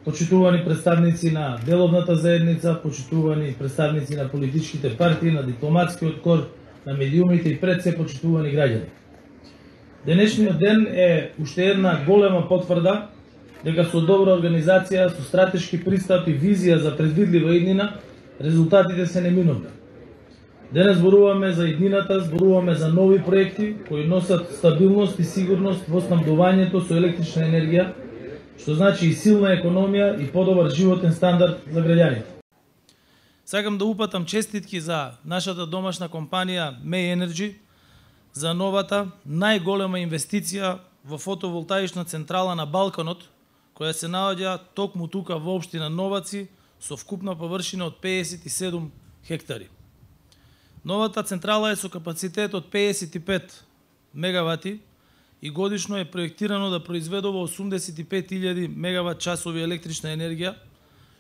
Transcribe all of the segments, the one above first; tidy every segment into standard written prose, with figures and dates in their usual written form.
почитувани представници на деловната заедница, почитувани представници на политичките партии, на дипломатскиот кор, на медиумите и пред се почитувани граѓани. Денешниот ден е уште една голема потврда дека со добра организација, со стратешки пристап и визија за предвидлива иднина, резултатите се неминовни. Денес зборуваме за иднината, зборуваме за нови проекти кои носат стабилност и сигурност во снабдувањето со електрична енергија, што значи и силна економија и подобар животен стандард за граѓаните. Сакам да упатам честитки за нашата домашна компанија May Energy за новата најголема инвестиција во фотоволтаична централа на Балканот, која се наоѓа токму тука во општина Новаци со вкупна површина од 57 хектари. Новата централа е со капацитет од 55 мегавати и годишно е проектирано да произведува 85.000 мегават часови електрична енергија,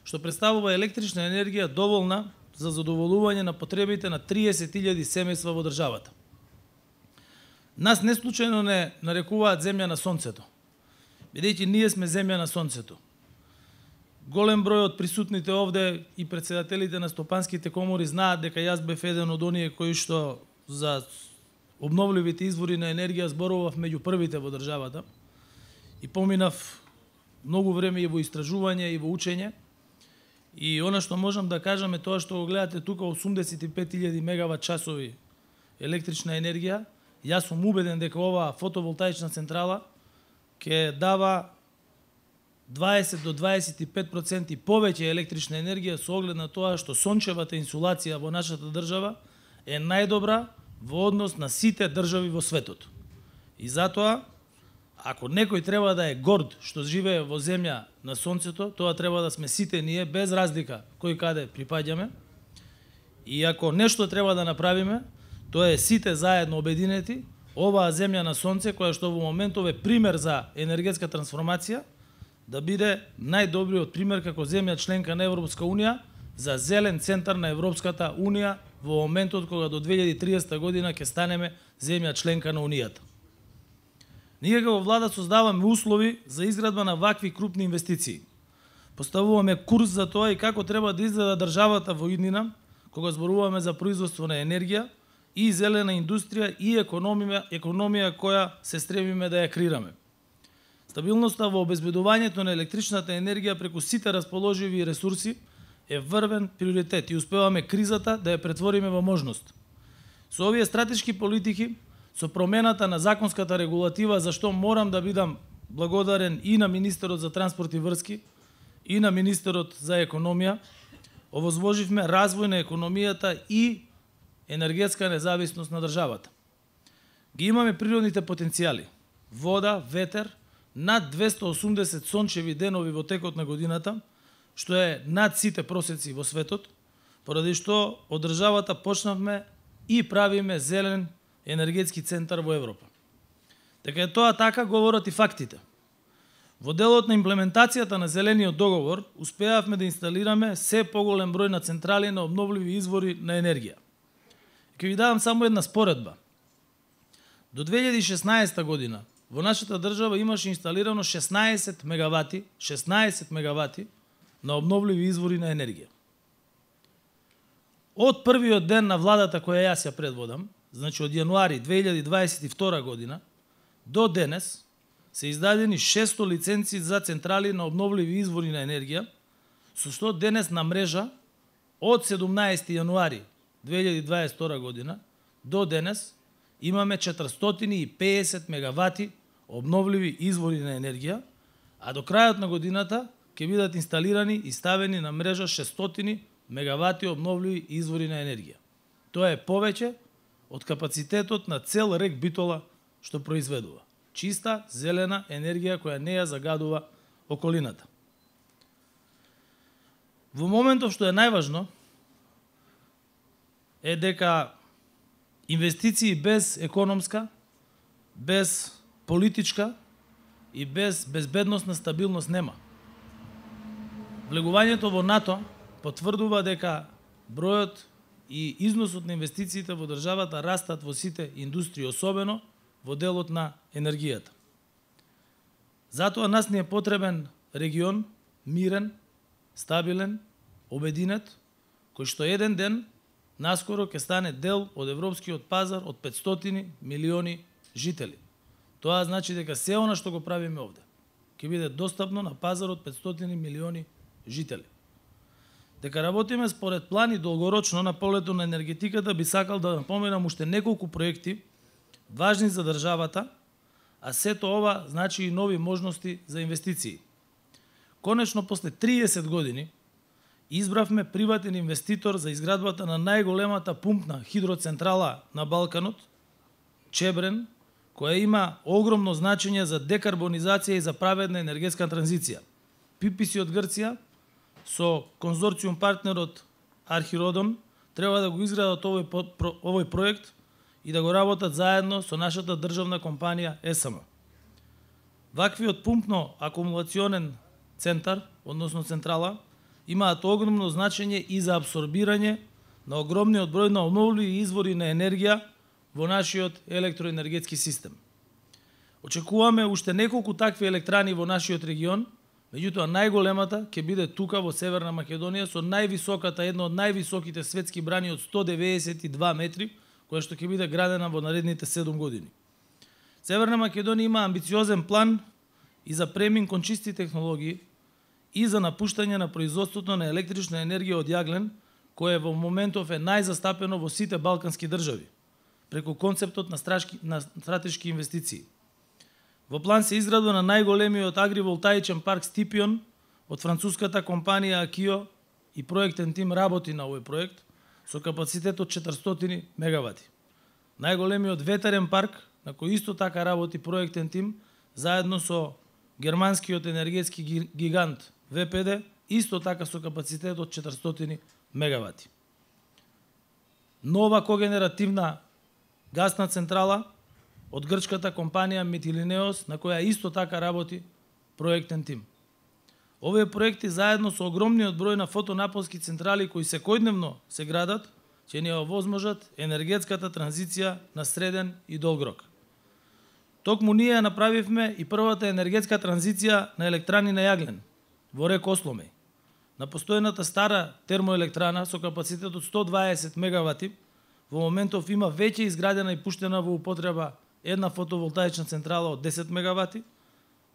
што представува електрична енергија доволна за задоволување на потребите на 30.000 семејства во државата. Нас не случајно не нарекуваат земја на сонцето, бидејќи ние сме земја на сонцето. Голем број од присутните овде и председателите на стопанските комори знаат дека јас бев еден од оние кои што за обновливите извори на енергија зборував меѓу првите во државата и поминав многу време и во истражување и во учење. И она што можам да кажам е тоа што го гледате тука 85.000 мегават часови електрична енергија. Јас сум убеден дека оваа фотоволтаична централа ќе дава 20 до 25% повеќе електрична енергија со оглед на тоа што сончевата инсулација во нашата држава е најдобра во однос на сите држави во светот. И затоа, ако некој треба да е горд што живее во земја на сонцето, тоа треба да сме сите ние, без разлика кој каде припаѓаме. И ако нешто треба да направиме, тоа е сите заедно обединети, оваа земја на сонце, која што во моментов е пример за енергетска трансформација, да биде најдобриот пример како земја членка на Европска Унија за зелен центар на Европската Унија во моментот кога до 2030 година ќе станеме земја членка на Унијата. Ние како влада создаваме услови за изградба на вакви крупни инвестиции. Поставуваме курс за тоа и како треба да изгледа државата во иднина, кога зборуваме за производство на енергија и зелена индустрија и економија која се стремиме да ја креираме. Стабилноста во обезбедувањето на електричната енергија преку сите расположиви ресурси е врвен приоритет и успеваме кризата да ја претвориме во можност. Со овие стратешки политики, со промената на законската регулатива, за што морам да бидам благодарен и на министерот за транспорт и врски, и на министерот за економија, овозвоживме развој на економијата и енергетска независност на државата. Ги имаме природните потенцијали: вода, ветер, над 280 сончеви денови во текот на годината, што е над сите просеци во светот, поради што од државата почнавме и правиме зелен енергетски центар во Европа. Дека е тоа така говорат и фактите. Во делот на имплементацијата на зелениот договор успеавме да инсталираме се поголем број на централи на обновливи извори на енергија. Ќе ви давам само една споредба. До 2016 година во нашата држава имаше инсталирано 16 мегавати на обновливи извори на енергија. Од првиот ден на владата која јас ја предводам, значи од јануари 2022 година, до денес се издадени 600 лиценци за централи на обновливи извори на енергија, со што денес на мрежа од 17 јануари 2022 година до денес имаме 450 мегавати обновливи извори на енергија, а до крајот на годината ќе бидат инсталирани и ставени на мрежа 600 мегавати обновливи извори на енергија. Тоа е повеќе од капацитетот на цел рек Битола што произведува. Чиста, зелена енергија која не ја загадува околината. Во моментов што е најважно е дека инвестиции без економска, без политичка и без безбедносна стабилност нема. Влегувањето во НАТО потврдува дека бројот и износот на инвестициите во државата растат во сите индустрии, особено во делот на енергијата. Затоа нас ни е потребен регион мирен, стабилен, обединет, кој што еден ден наскоро ќе стане дел од европскиот пазар од 500 милиони жители. Тоа значи дека се она што го правиме овде ќе биде достапно на пазар од 500 милиони жители. Дека работиме според план и долгорочно на полето на енергетиката, би сакал да напоменам уште неколку проекти важни за државата, а сето ова значи и нови можности за инвестиции. Конечно, после 30 години избравме приватен инвеститор за изградбата на најголемата пумпна хидроцентрала на Балканот, Чебрен, која има огромно значење за декарбонизација и за праведна енергетска транзиција. PPC од Грција со конзорциум партнерот Архиродон треба да го изградат овој проект и да го работат заедно со нашата државна компанија ЕСМ. Ваквиот пумпно акумулационен центар, односно централа, имаат огромно значење и за абсорбирање на огромниот број на обновливи извори на енергија во нашиот електроенергетски систем. Очекуваме уште неколку такви електрани во нашиот регион, меѓутоа најголемата ќе биде тука во Северна Македонија со највисоката, една од највисоките светски брани од 192 метри, која што ќе биде градена во наредните 7 години. Северна Македонија има амбициозен план и за премин кон чисти технологии и за напуштање на производството на електрична енергија од јаглен, кое во моментов е најзастапено во сите балкански држави, преку концептот на стратешки инвестиции. Во план се изградба на најголемиот агриволтаичен парк Стипион од француската компанија Акио и проектен тим работи на овој проект со капацитет од 400 мегавати. Најголемиот ветерен парк, на кој исто така работи проектен тим, заедно со германскиот енергетски гигант ВПД, исто така со капацитет од 400 мегавати. Нова когенеративна гасна централа од грчката компанија Метилинеос, на која исто така работи проектен тим. Овие проекти заедно со огромниот број на фотонапонски централи кои секојдневно се градат, ќе ни овозможат енергетската транзиција на среден и долг рок. Токму ние направивме и првата енергетска транзиција на електрани на јаглен во рек Осломеј. На постојната стара термоелектрана со капацитет од 120 мегавати, во моментов има веќе изградена и пуштена во употреба една фотоволтаична централа од 10 мегавати,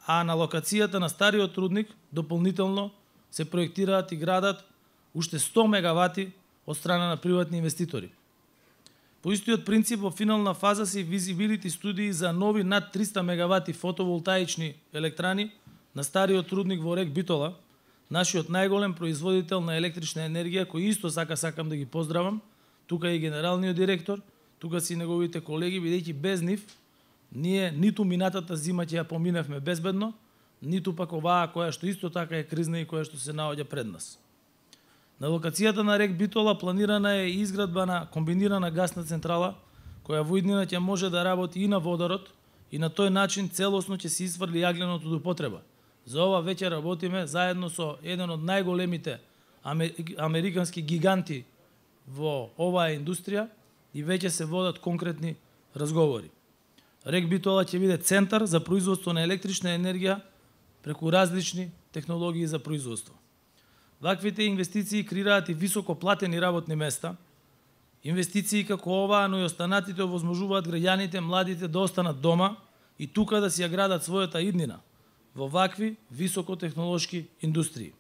а на локацијата на стариот рудник дополнително се проектираат и градат уште 100 мегавати од страна на приватни инвеститори. По истиот принцип, во финална фаза се визибилити студии за нови над 300 мегавати фотоволтаични електрани на стариот рудник во рек Битола, нашиот најголем производител на електрична енергија, кој исто сакам да ги поздравам, тука е и генералниот директор, тука си неговите колеги, бидејќи без нив, ние ниту минатата зима ќе ја поминевме безбедно, ниту пак оваа која што исто така е кризна и која што се наоѓа пред нас. На локацијата на рек Битола планирана е изградба на комбинирана гасна централа, која во иднина ќе може да работи и на водород, и на тој начин целосно ќе се изврли јагленот од употреба. За ова веќе работиме заедно со еден од најголемите американски гиганти во оваа индустрија и веќе се водат конкретни разговори. Рек Битола ќе биде центар за производство на електрична енергија преку различни технологии за производство. Ваквите инвестиции креираат и високо платени работни места. Инвестиции како оваа, но и останатите овозможуваат граѓаните, младите да останат дома и тука да си ја градат својата иднина во вакви високотехнолошки индустрии.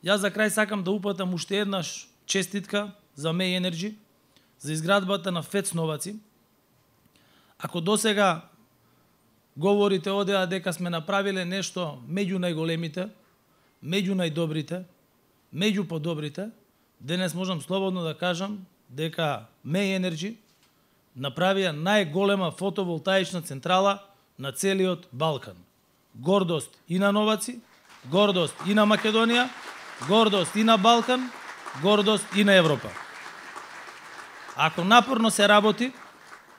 Јас за крај сакам да упатам уште еднаш честитка за May Energy, за изградбата на ФЕЦ Новаци. Ако досега говорите одеа дека сме направиле нешто меѓу најголемите, меѓу најдобрите, меѓу подобрите, денес можам слободно да кажам дека May Energy направија најголема фотоволтаична централа на целиот Балкан. Гордост и на Новаци, гордост и на Македонија, гордост и на Балкан, гордост и на Европа. Ако напорно се работи,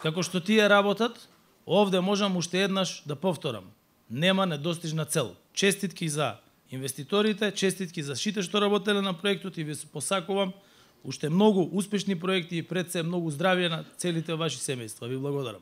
како што тие работат, овде можам уште еднаш да повторам. Нема недостижна цел. Честитки за инвеститорите, честитки за сите што работеле на проектот и ви посакувам уште многу успешни проекти и пред се многу здравје на целите ваши семејства. Ви благодарам.